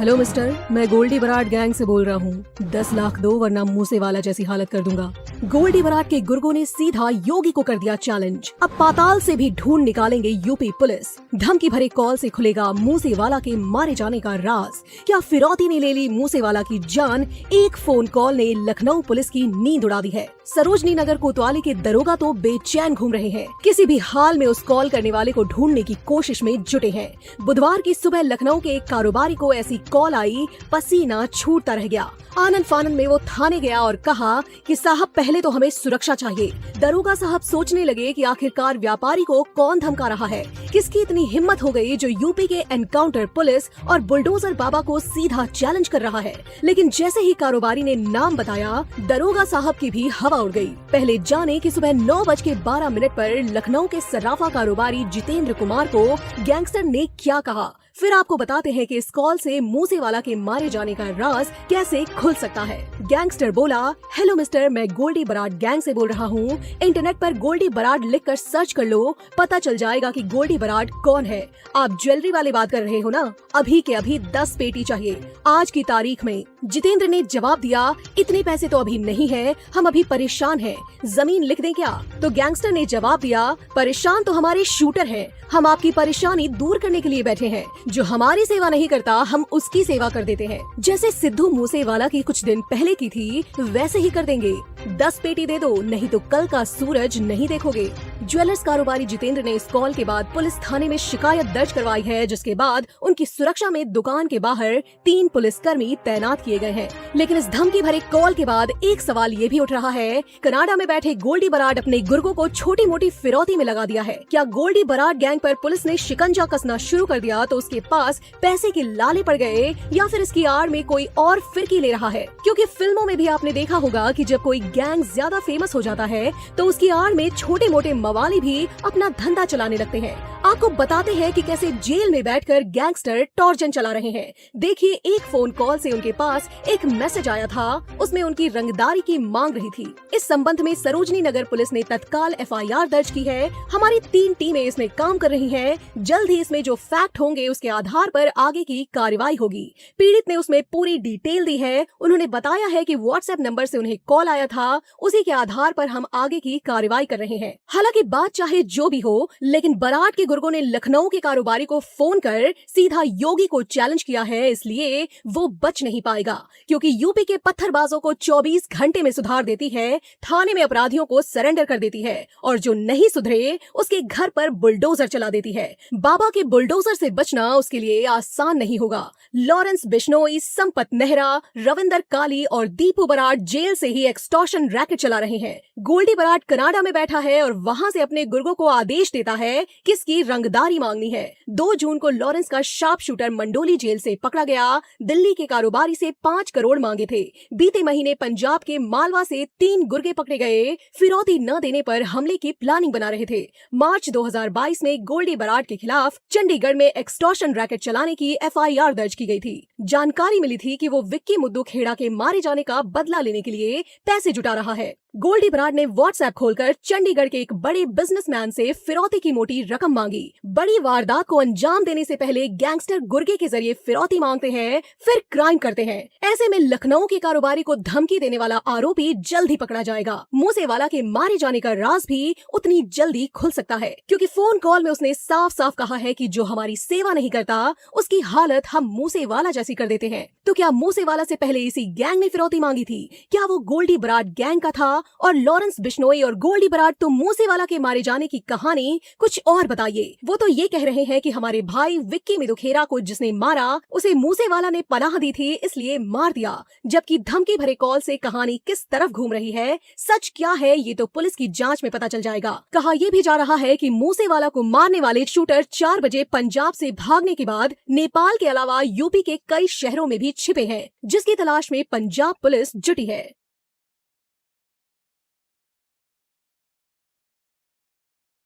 Hello mister, मैं Goldy Barad gang से बोल रहा हूँ। 10 लाख दो वरना मूसे वाला जैसी हालत कर दूंगा। गोल्डी बराड के गुर्गों ने सीधा योगी को कर दिया चैलेंज। अब पाताल से भी ढूंढ निकालेंगे यूपी पुलिस। धमकी भरे कॉल से खुलेगा मूसे वाला के मारे जाने का राज। क्या फिरौती ने ले ली मूसे वाला की जान? एक फोन कॉल ने लखनऊ पुलिस की नींद उड़ा दी है। सरोजनी नगर कोतवाली के दरोगा तो बेचैन घूम रहे हैं। किसी भी हाल में उस कॉल करने वाले को ढूंढने की कोशिश में जुटे हैं। बुधवार की सुबह लखनऊ के एक कारोबारी को ऐसी कॉल आई, पसीना छूटता रह गया। आनंद फानंद में वो थाने गया और कहा कि साहब पहले तो हमें सुरक्षा चाहिए। दरोगा साहब सोचने लगे कि आखिरकार व्यापारी को कौन धमका रहा है। किसकी इतनी हिम्मत हो गई जो यूपी के एनकाउंटर पुलिस और बुलडोजर बाबा को सीधा चैलेंज कर रहा है। लेकिन जैसे ही कारोबारी ने नाम बताया, दरोगा साहब की भी हवा उड़ गई। पहले जाने कि सुबह 9:12 पर लखनऊ के सर्राफा कारोबारी जितेंद्र कुमार को गैंगस्टर ने क्या कहा। फिर आपको बताते हैं कि इस कॉल से मूसे वाला के मारे जाने का राज कैसे खुल सकता है। गैंगस्टर बोला, हेलो मिस्टर, मैं गोल्डी बराड गैंग से बोल रहा हूँ। इंटरनेट पर गोल्डी बराड लिखकर सर्च कर लो, पता चल जाएगा कि गोल्डी बराड कौन है। आप ज्वेलरी वाले बात कर रहे हो ना? अभी के अभी 10 पेटी चाहिए आज की तारीख में। जितेंद्र ने जवाब दिया, इतने पैसे तो अभी नहीं है, हम अभी परेशान हैं, जमीन लिख दें क्या? तो गैंगस्टर ने जवाब दिया, परेशान तो हमारे शूटर हैं, हम आपकी परेशानी दूर करने के लिए बैठे हैं। जो हमारी सेवा नहीं करता हम उसकी सेवा कर देते हैं। जैसे सिद्धू मूसेवाला की कुछ दिन पहले की थी वैसे ही कर देंगे। 10 पेटी दे दो, नहीं तो कल का सूरज नहीं देखोगे। ज्वेलर्स कारोबारी जितेंद्र ने इस कॉल के बाद पुलिस थाने में शिकायत दर्ज करवाई है, जिसके बाद उनकी सुरक्षा में दुकान के बाहर 3 पुलिसकर्मी तैनात किए गए हैं। लेकिन इस धमकी भरे कॉल के बाद एक सवाल ये भी उठ रहा है, कनाडा में बैठे गोल्डी बराड अपने गुर्गों को छोटी मोटी फिरौती में लगा दिया है। क्या गोल्डी बराड गैंग पर पुलिस ने शिकंजा कसना शुरू कर दिया तो उसके पास पैसे के लाले पड़ गए, या फिर इसकी आड़ में कोई और फिरकी ले रहा है? क्योंकि फिल्मों में भी आपने देखा होगा कि जब कोई गैंग ज्यादा फेमस हो जाता है तो उसकी आड़ में छोटे मोटे मवाली भी अपना धंधा चलाने लगते हैं। आपको बताते हैं कि कैसे जेल में बैठकर गैंगस्टर टॉर्चन चला रहे हैं। देखिए, एक फोन कॉल से उनके पास एक मैसेज आया था, उसमें उनकी रंगदारी की मांग रही थी। इस संबंध में सरोजनी नगर पुलिस ने तत्काल FIR दर्ज की है। हमारी 3 टीमें इसमें काम कर रही हैं। जल्द ही इसमें जो फैक्ट होंगे उसके आधार पर आगे की कार्रवाई होगी। पीड़ित ने उसमें पूरी डिटेल दी है। उन्होंने बताया है कि व्हाट्सएप नंबर से उन्हें कॉल आया था, उसी के आधार पर हम आगे की कार्रवाई कर रहे हैं। हालांकि बात चाहे जो भी हो, लेकिन बराड के गुर्गों ने लखनऊ के कारोबारी को फोन कर सीधा योगी को चैलेंज किया है, इसलिए वो बच नहीं पाएगा। क्योंकि यूपी के पत्थरबाजों को 24 घंटे में सुधार देती है, थाने में अपराधियों को सरेंडर कर देती है, और जो नहीं सुधरे उसके घर पर बुलडोजर चला देती है। बाबा के बुलडोजर से बचना उसके लिए आसान नहीं होगा। लॉरेंस बिश्नोई, संपत नेहरा, रविंदर काली और दीपू बराड जेल से ही एक्सटॉर्शन रैकेट चला रहे हैं। गोल्डी बराड कनाडा में बैठा है और वहां से अपने गुर्गों को आदेश देता है किसकी रंगदारी मांगनी है। 2 जून को लॉरेंस का शार्प शूटर मंडोली जेल से पकड़ा गया। दिल्ली के कारोबारी से 5 करोड़ मांगे थे। बीते महीने पंजाब के मालवा से 3 गुर्गे पकड़े गए, फिरौती न देने पर हमले की प्लानिंग बना रहे थे। मार्च 2022 में गोल्डी बराड के खिलाफ चंडीगढ़ में एक्सटॉर्शन रैकेट चलाने की FIR दर्ज की गई थी। जानकारी मिली थी कि वो विक्की मुद्दू खेड़ा के मारे जाने का बदला लेने के लिए पैसे जुटा रहा है। गोल्डी बराड ने व्हाट्सएप खोलकर चंडीगढ़ के एक बड़े बिजनेसमैन से फिरौती की मोटी रकम मांगी। बड़ी वारदात को अंजाम देने से पहले गैंगस्टर गुर्गे के जरिए फिरौती मांगते हैं, फिर क्राइम करते हैं। ऐसे में लखनऊ के कारोबारी को धमकी देने वाला आरोपी जल्द ही पकड़ा जाएगा। मूसेवाला के मारे जाने का राज भी उतनी जल्दी खुल सकता है, क्योंकि फोन कॉल में उसने साफ साफ कहा है कि जो हमारी सेवा नहीं करता उसकी हालत हम मूसेवाला जैसी कर देते हैं। तो क्या मूसेवाला से पहले इसी गैंग ने फिरौती मांगी थी? क्या वो गोल्डी बराड गैंग का था? और लॉरेंस बिश्नोई और गोल्डी बराड तो मूसेवाला के मारे जाने की कहानी कुछ और बताइए। वो तो ये कह रहे हैं कि हमारे भाई विक्की मुद्दू को जिसने मारा उसे मूसेवाला ने पनाह दी थी, इसलिए मार दिया। जबकि धमकी भरे कॉल से कहानी किस तरफ घूम रही है, सच क्या है, ये तो पुलिस की जांच में पता चल जाएगा। कहा यह भी जा रहा है कि मूसेवाला को मारने वाले शूटर 4 बजे पंजाब से भागने के बाद नेपाल के अलावा यूपी के कई शहरों में भी छिपे हैं, जिसकी तलाश में पंजाब पुलिस जुटी है।